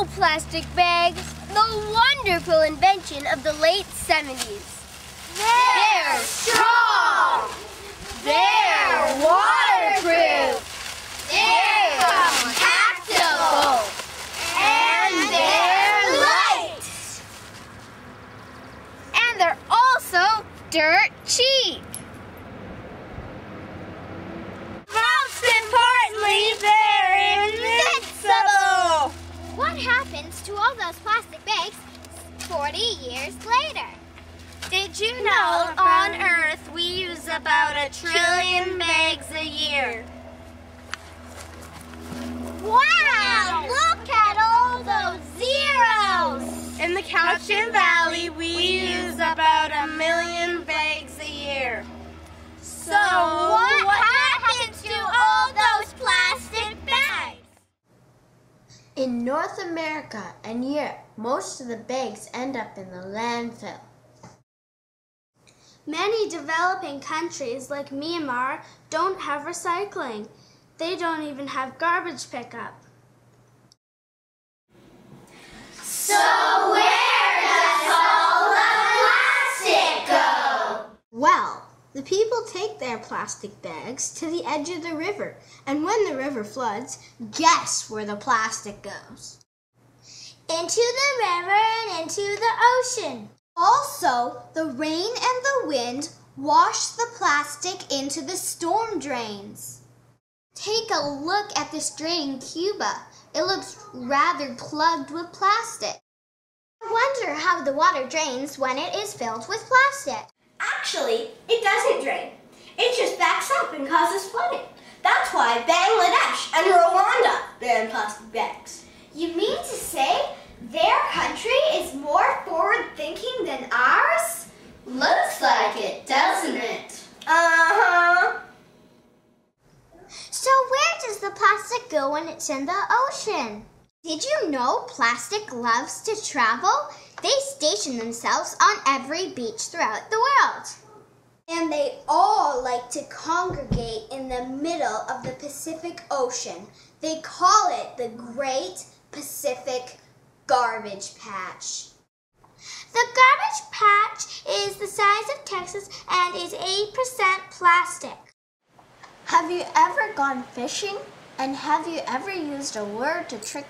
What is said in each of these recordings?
Oh, plastic bags, the wonderful invention of the late 70s. They're strong! They're waterproof! They're compactable! And they're light! And they're also dirt cheap! Most importantly, they're invincible! What happens to all those plastic bags 40 years later? Did you know on Earth we use about 1 trillion bags a year? Wow! Look at all those zeros! In the Cowichan Valley, we use about 1 million bags a year. So what happens to all those plastic bags? In North America and Europe, most of the bags end up in the landfill. Many developing countries like Myanmar don't have recycling. They don't even have garbage pickup. So where does all the plastic go? Well, the people take their plastic bags to the edge of the river, and when the river floods, guess where the plastic goes? Into the river and into the ocean. Also, the rain and the wind wash the plastic into the storm drains. Take a look at this drain in Cuba. It looks rather plugged with plastic. I wonder how the water drains when it is filled with plastic. Actually, it doesn't drain. It just backs up and causes flooding. That's why Bangladesh and Rwanda ban plastic bags. You mean to say their country is more forward-thinking than ours? Looks like it, doesn't it? Uh-huh. So where does the plastic go when it's in the ocean? Did you know plastic loves to travel? They station themselves on every beach throughout the world. And they all like to congregate in the middle of the Pacific Ocean. They call it the Great Pacific Garbage Patch. The garbage patch is the size of Texas and is 8% plastic. Have you ever gone fishing? And have you ever used a lure to trick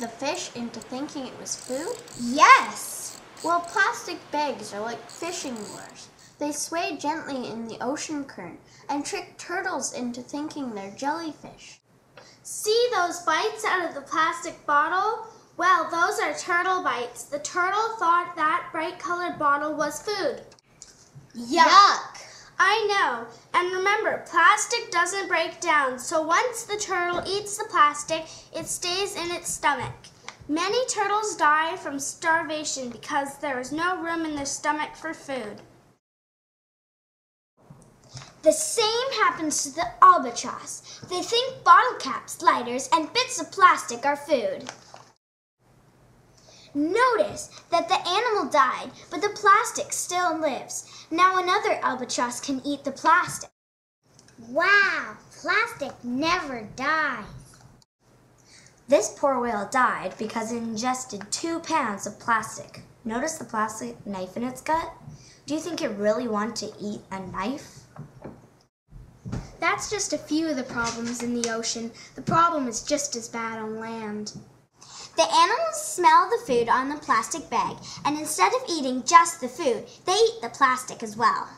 the fish into thinking it was food? Yes. Well, plastic bags are like fishing lures. They sway gently in the ocean current and trick turtles into thinking they're jellyfish. See those bites out of the plastic bottle? Well, those are turtle bites. The turtle thought that bright-colored bottle was food. Yuck! I know. And remember, plastic doesn't break down, so once the turtle eats the plastic, it stays in its stomach. Many turtles die from starvation because there is no room in their stomach for food. The same happens to the albatross. They think bottle caps, lighters, and bits of plastic are food. Notice that the animal died, but the plastic still lives. Now another albatross can eat the plastic. Wow, plastic never dies. This poor whale died because it ingested 2 pounds of plastic. Notice the plastic knife in its gut? Do you think it really wanted to eat a knife? That's just a few of the problems in the ocean. The problem is just as bad on land. The animals smell the food on the plastic bag, and instead of eating just the food, they eat the plastic as well.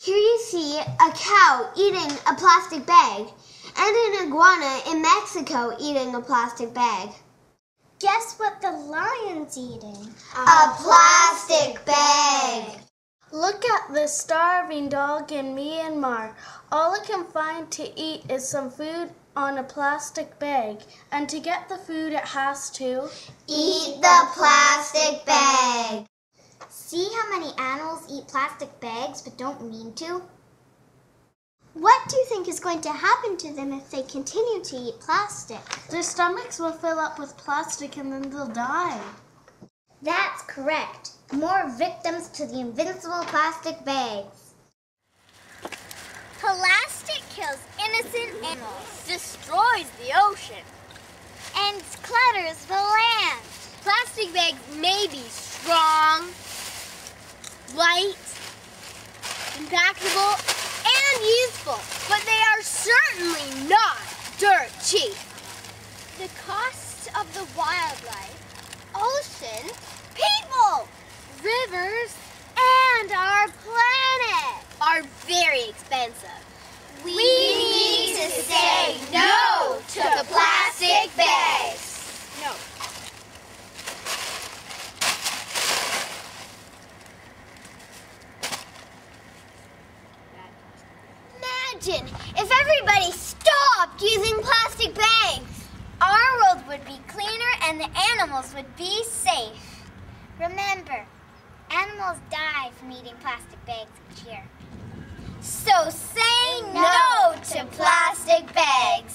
Here you see a cow eating a plastic bag, and an iguana in Mexico eating a plastic bag. Guess what the lion's eating? A plastic bag! Look at this starving dog in Myanmar. All it can find to eat is some food on a plastic bag, and to get the food it has to eat the plastic bag. See how many animals eat plastic bags but don't mean to? What do you think is going to happen to them if they continue to eat plastic? Their stomachs will fill up with plastic and then they'll die. That's correct. More victims to the invincible plastic bags. Plastic kills innocent animals, destroys the ocean. and clutters the land. Plastic bags may be strong, light, compactable, and useful, but they are certainly not dirt cheap. The cost of the wildlife, ocean, people, rivers, and our planet are very expensive. We need to say no to the plastic bags. No. Imagine if everybody stopped using plastic bags. Our world would be cleaner and the animals would be safe. Remember, animals die from eating plastic bags each year. So say no to plastic bags.